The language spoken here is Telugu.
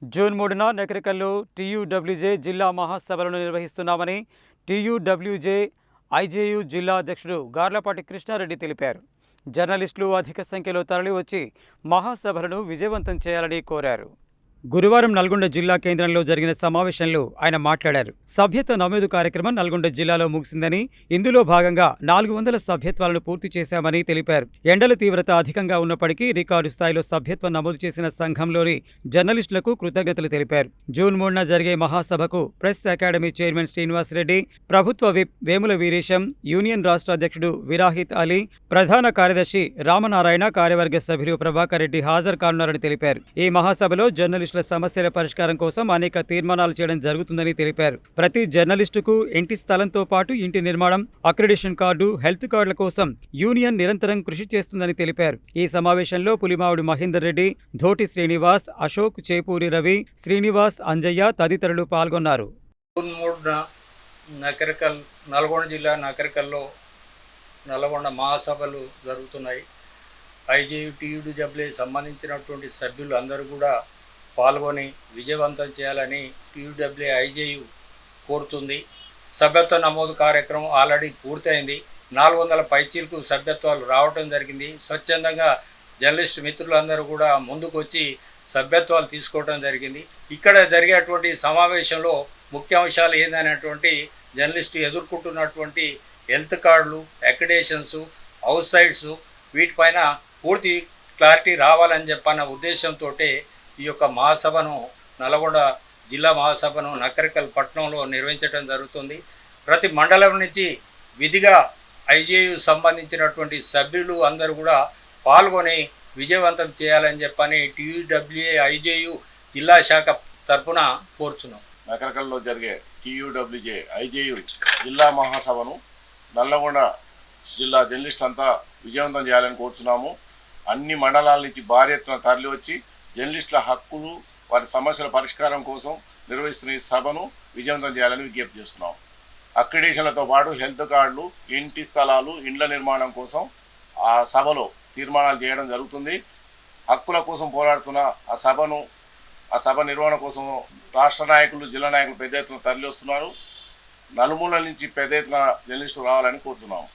జూన్ 3న నకరికల్లో టీయూడబ్ల్యూజే జిల్లా మహాసభలను నిర్వహిస్తున్నామని టీయూడబ్ల్యూజే ఐజేయు జిల్లా అధ్యక్షుడు గార్లపాటి కృష్ణారెడ్డి తెలిపారు. జర్నలిస్టులు అధిక సంఖ్యలో తరలివచ్చి మహాసభలను విజయవంతం చేయాలని కోరారు. గురువారం నల్గొండ జిల్లా కేంద్రంలో జరిగిన సమావేశంలో ఆయన మాట్లాడారు. సభ్యత్వ నమోదు కార్యక్రమం నల్గొండ జిల్లాలో ముగిసిందని, ఇందులో భాగంగా 400 సభ్యత్వాలను పూర్తి చేశామని తెలిపారు. ఎండల తీవ్రత అధికంగా ఉన్నప్పటికీ రికార్డు స్థాయిలో సభ్యత్వం నమోదు చేసిన సంఘంలోని జర్నలిస్టులకు కృతజ్ఞతలు తెలిపారు. జూన్ 3న జరిగే మహాసభకు ప్రెస్ అకాడమీ చైర్మన్ శ్రీనివాసరెడ్డి, ప్రభుత్వ విప్ వేముల వీరేశం, యూనియన్ రాష్ట్ర అధ్యక్షుడు విరాహిత్ అలీ, ప్రధాన కార్యదర్శి రామనారాయణ, కార్యవర్గ సభ్యులు ప్రభాకర్ రెడ్డి హాజరు కానున్నారని తెలిపారు. ఈ మహాసభలో జర్నలిస్టుల సమస్యల పరిష్కారం కోసం అనేక తీర్మానాలు చేయడం జరుగుతుందని తెలిపారు. ప్రతి జర్నలిస్టుకు ఇంటి స్థలంతో పాటు ఇంటి నిర్మాణం, అక్రిడిషన్ కార్డు, హెల్త్ కార్డుల కోసం యూనియన్ నిరంతరం కృషి చేస్తుందని తెలిపారు. ఈ సమావేశంలో పులిమావుడి మహేందర్ రెడ్డి, ధోటి శ్రీనివాస్, అశోక్, చేపూరి రవి, శ్రీనివాస్, అంజయ్య తదితరులు పాల్గొన్నారు. నల్గొండ జిల్లా నకరికల్లో నల్గొండ మహాసభలు జరుగుతున్నాయి. ఐజేయు టీయూడబ్ల్యూజే సంబంధించినటువంటి సభ్యులు అందరూ కూడా పాల్గొని విజయవంతం చేయాలని టీయూడబ్ల్యూజే ఐజేయు కోరుతుంది. సభ్యత్వ నమోదు కార్యక్రమం ఆల్రెడీ పూర్తయింది. 400 పైచీలకు సభ్యత్వాలు రావటం జరిగింది. స్వచ్ఛందంగా జర్నలిస్ట్ మిత్రులందరూ కూడా ముందుకు వచ్చి సభ్యత్వాలు తీసుకోవడం జరిగింది. ఇక్కడ జరిగేటువంటి సమావేశంలో ముఖ్య అంశాలు ఏందనేటువంటి జర్నలిస్టు ఎదుర్కొంటున్నటువంటి హెల్త్ కార్డులు, అక్రిడేషన్స్, అవుట్ సైడ్స్, వీటిపైన పూర్తి క్లారిటీ రావాలని చెప్పన్న ఉద్దేశంతో ఈ యొక్క మహాసభను నల్గొండ జిల్లా మహాసభను నకరికల్ పట్టణంలో నిర్వహించడం జరుగుతుంది. ప్రతి మండలం నుంచి విధిగా ఐజేయు సంబంధించినటువంటి సభ్యులు అందరూ కూడా పాల్గొని విజయవంతం చేయాలని చెప్పని టీయూడబ్ల్యూజే ఐజేయు జిల్లా శాఖ తరఫున కోరుతున్నాం. నకరికల్లో జరిగే టీయూడబ్ల్యూజే ఐజేయు జిల్లా మహాసభను నల్లగొండ జిల్లా జర్నలిస్ట్ అంతా విజయవంతం చేయాలని కోరుతున్నాము. అన్ని మండలాల నుంచి భారీ ఎత్తున తరలి వచ్చి జర్నలిస్టుల హక్కులు, వారి సమస్యల పరిష్కారం కోసం నిర్వహిస్తున్న ఈ సభను విజయవంతం చేయాలని విజ్ఞప్తి చేస్తున్నాం. అక్రిడేషన్లతో పాటు హెల్త్ కార్డులు, ఇంటి స్థలాలు, ఇండ్ల నిర్మాణం కోసం ఆ సభలో తీర్మానాలు చేయడం జరుగుతుంది. హక్కుల కోసం పోరాడుతున్న ఆ సభ నిర్వహణ కోసం రాష్ట్ర నాయకులు, జిల్లా నాయకులు పెద్ద ఎత్తున తరలి వస్తున్నారు. నలుమూలల నుంచి పెద్ద ఎత్తున జర్నలిస్టులు రావాలని కోరుతున్నాము.